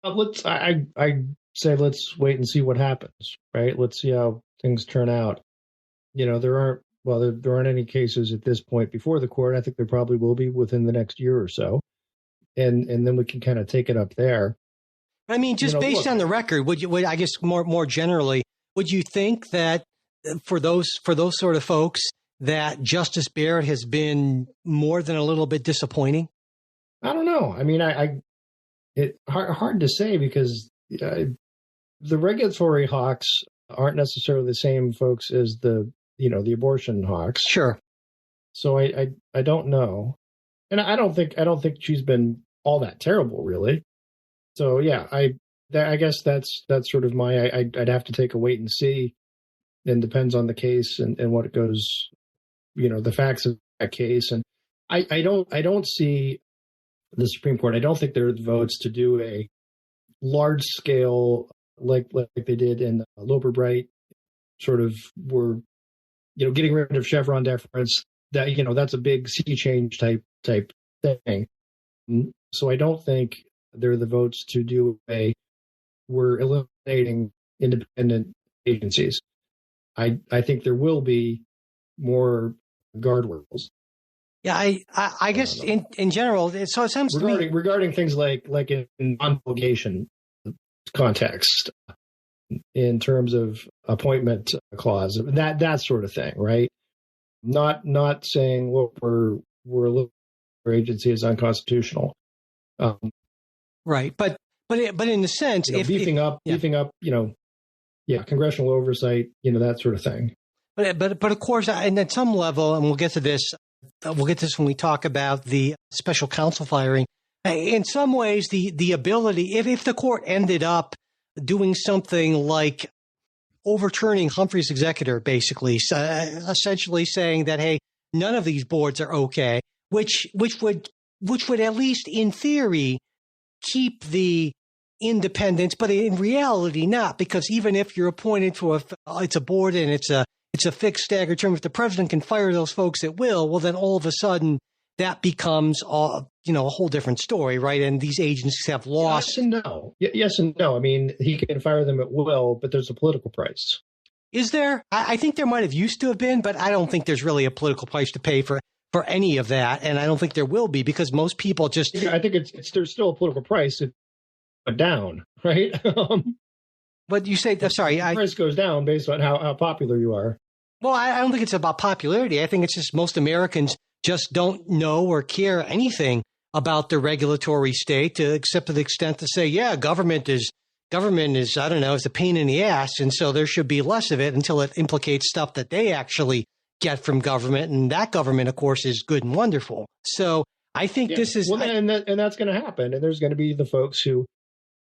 I say let's wait and see what happens, right? Let's see how things turn out. There aren't any cases at this point before the court. I think there probably will be within the next year or so. And then we can kind of take it up there. I mean, just based on the record, I guess more generally, would you think that for those sort of folks that Justice Barrett has been more than a little bit disappointing? I don't know. I mean, hard to say because the regulatory hawks aren't necessarily the same folks as the abortion hawks. Sure. So I don't know, and I don't think she's been all that terrible, really. So yeah, I guess that's sort of I'd have to take a wait and see, and depends on the case and what it goes, the facts of that case. And I don't see the Supreme Court. I don't think there are the votes to do a large scale like they did in Loper Bright, sort of were getting rid of Chevron deference. That that's a big sea change type thing. So I don't think there are the votes to do we're eliminating independent agencies. I think there will be more guardrails. Yeah, I guess in general, so it sounds regarding things like in non-delegation context, in terms of appointment clause, that sort of thing, right? Not saying we're our agency is unconstitutional, right? But in a sense, beefing up, congressional oversight, that sort of thing. But of course, and at some level, and we'll get to this when we talk about the special counsel firing. In some ways, the ability, if the court ended up doing something like overturning Humphrey's executor, basically, essentially saying that, hey, none of these boards are okay, which would at least in theory keep the independence, but in reality not, because even if you're appointed to it's a board and it's a fixed staggered term, if the president can fire those folks at will, well, then all of a sudden that becomes a whole different story, right? And these agencies have lost. Yes and no. Yes and no. I mean, he can fire them at will, but there's a political price. Is there? I think there might have used to have been, but I don't think there's really a political price to pay for any of that, and I don't think there will be, because most people just. I think there's still a political price. It went down, right? But you say, sorry, the price goes down based on how popular you are. Well, I don't think it's about popularity. I think it's just most Americans just don't know or care anything about the regulatory state, except to the extent to say, yeah, government is, I don't know, is a pain in the ass. And so there should be less of it until it implicates stuff that they actually get from government. And that government, of course, is good and wonderful. So I think this is. Well, and that's going to happen. And there's going to be the folks who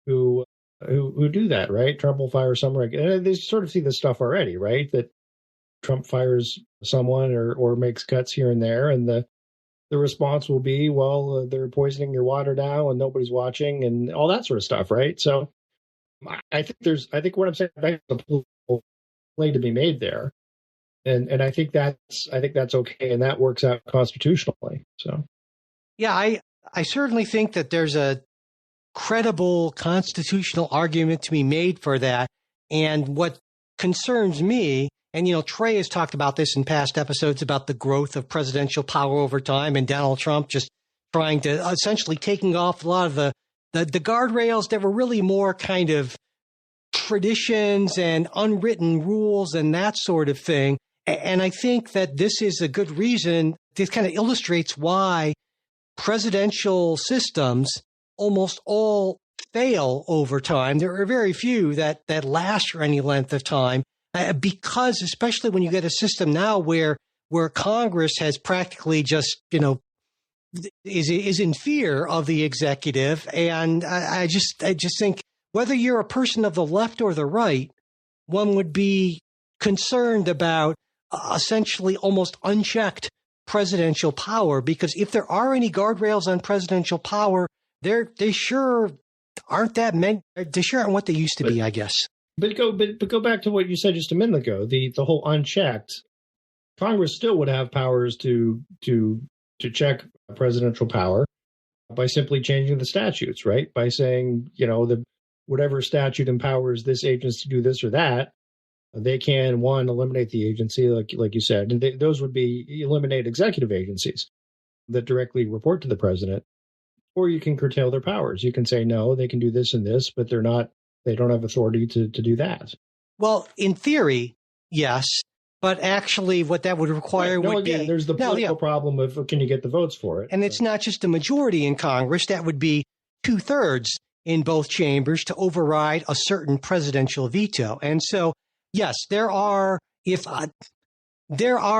do that, right? Trump will fire some and they sort of see this stuff already, right? That Trump fires someone or makes cuts here and there, and the response will be, well, they're poisoning your water now, and nobody's watching, and all that sort of stuff, right? So, I think what I'm saying, there's a political play to be made there, and I think that's okay, and that works out constitutionally. So, yeah, I certainly think that there's a credible constitutional argument to be made for that, and what concerns me. And, Trey has talked about this in past episodes about the growth of presidential power over time, and Donald Trump just trying to essentially taking off a lot of the guardrails that were really more kind of traditions and unwritten rules and that sort of thing. And I think that this is a good reason. This kind of illustrates why presidential systems almost all fail over time. There are very few that last for any length of time. Because especially when you get a system now where Congress has practically just, is in fear of the executive. And I just think whether you're a person of the left or the right, one would be concerned about essentially almost unchecked presidential power, because if there are any guardrails on presidential power, they sure aren't that many. They sure aren't what they used to be, I guess. But go back to what you said just a minute ago. The whole unchecked, Congress still would have powers to check presidential power by simply changing the statutes, right? By saying, whatever statute empowers this agency to do this or that, they can eliminate the agency, like you said, and those would be eliminate executive agencies that directly report to the president, or you can curtail their powers. You can say no, they can do this and this, but they don't have authority to do that. Well, in theory, yes, but actually what that would require would be... There's the political problem of can you get the votes for it? And it's not just a majority in Congress. That would be 2/3 in both chambers to override a certain presidential veto. And so, yes, there are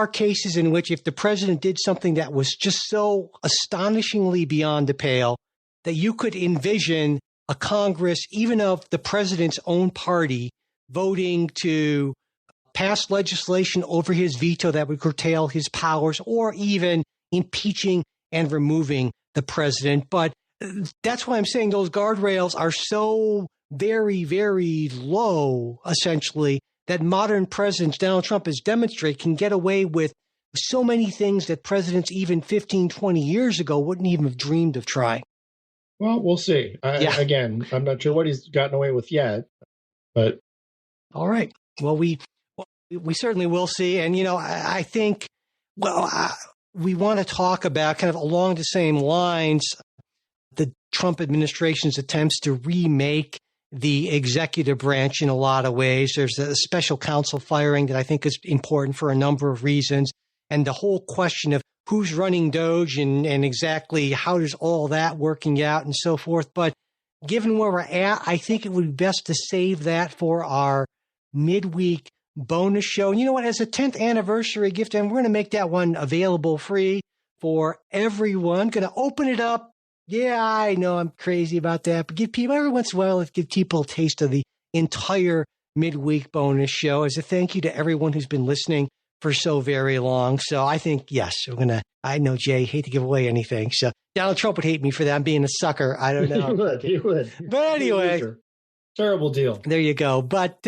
cases in which if the president did something that was just so astonishingly beyond the pale that you could envision a Congress, even of the president's own party, voting to pass legislation over his veto that would curtail his powers, or even impeaching and removing the president. But that's why I'm saying those guardrails are so very, very low, essentially, that modern presidents, Donald Trump has demonstrated, can get away with so many things that presidents even 15, 20 years ago wouldn't even have dreamed of trying. Well, we'll see. Again, I'm not sure what he's gotten away with yet, but. All right. Well, we certainly will see. And, I think, we want to talk about kind of along the same lines, the Trump administration's attempts to remake the executive branch in a lot of ways. There's a special counsel firing that I think is important for a number of reasons. And the whole question of who's running DOGE and exactly how does all that working out and so forth. But given where we're at, I think it would be best to save that for our midweek bonus show. And you know what? As a 10th anniversary gift, and we're going to make that one available free for everyone. Going to open it up. Yeah, I know I'm crazy about that, but give people every once in a while, give people a taste of the entire midweek bonus show as a thank you to everyone who's been listening for so very long. So I think, yes, I know Jay, hate to give away anything. So Donald Trump would hate me for that. I'm being a sucker. I don't know. He would. But anyway. Terrible deal. There you go. But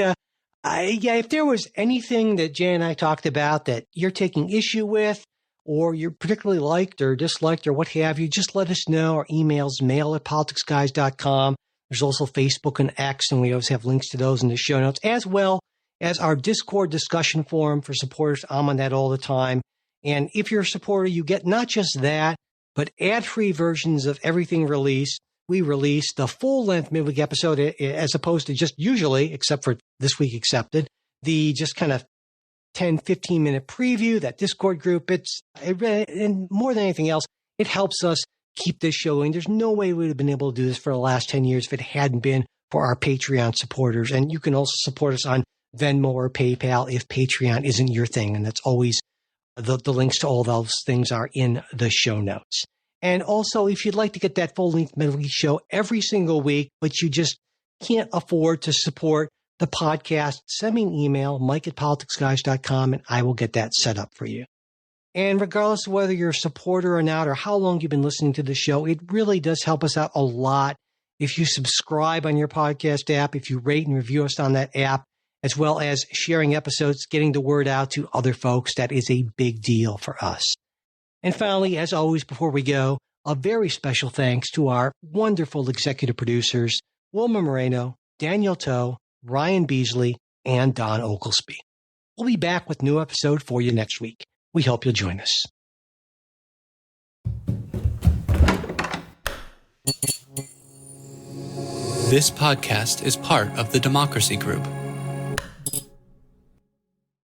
if there was anything that Jay and I talked about that you're taking issue with, or you're particularly liked or disliked or what have you, just let us know. Our email's mail@politicsguys.com. There's also Facebook and X, and we always have links to those in the show notes, as well as our Discord discussion forum for supporters. I'm on that all the time. And if you're a supporter, you get not just that, but ad-free versions of everything released. We release the full-length midweek episode as opposed to just usually, except for this week accepted, the just kind of 10, 15-minute preview, that Discord group. And more than anything else, it helps us keep this show going. There's no way we would have been able to do this for the last 10 years if it hadn't been for our Patreon supporters. And you can also support us on Venmo or PayPal if Patreon isn't your thing. And that's always the links to all those things are in the show notes. And also, if you'd like to get that full-length midweek show every single week, but you just can't afford to support the podcast, send me an email, mike@politicsguys.com, and I will get that set up for you. And regardless of whether you're a supporter or not, or how long you've been listening to the show, it really does help us out a lot if you subscribe on your podcast app, if you rate and review us on that app, as well as sharing episodes, getting the word out to other folks. That is a big deal for us. And finally, as always, before we go, a very special thanks to our wonderful executive producers, Wilma Moreno, Daniel Toe, Ryan Beasley, and Don Oglesby. We'll be back with a new episode for you next week. We hope you'll join us. This podcast is part of the Democracy Group,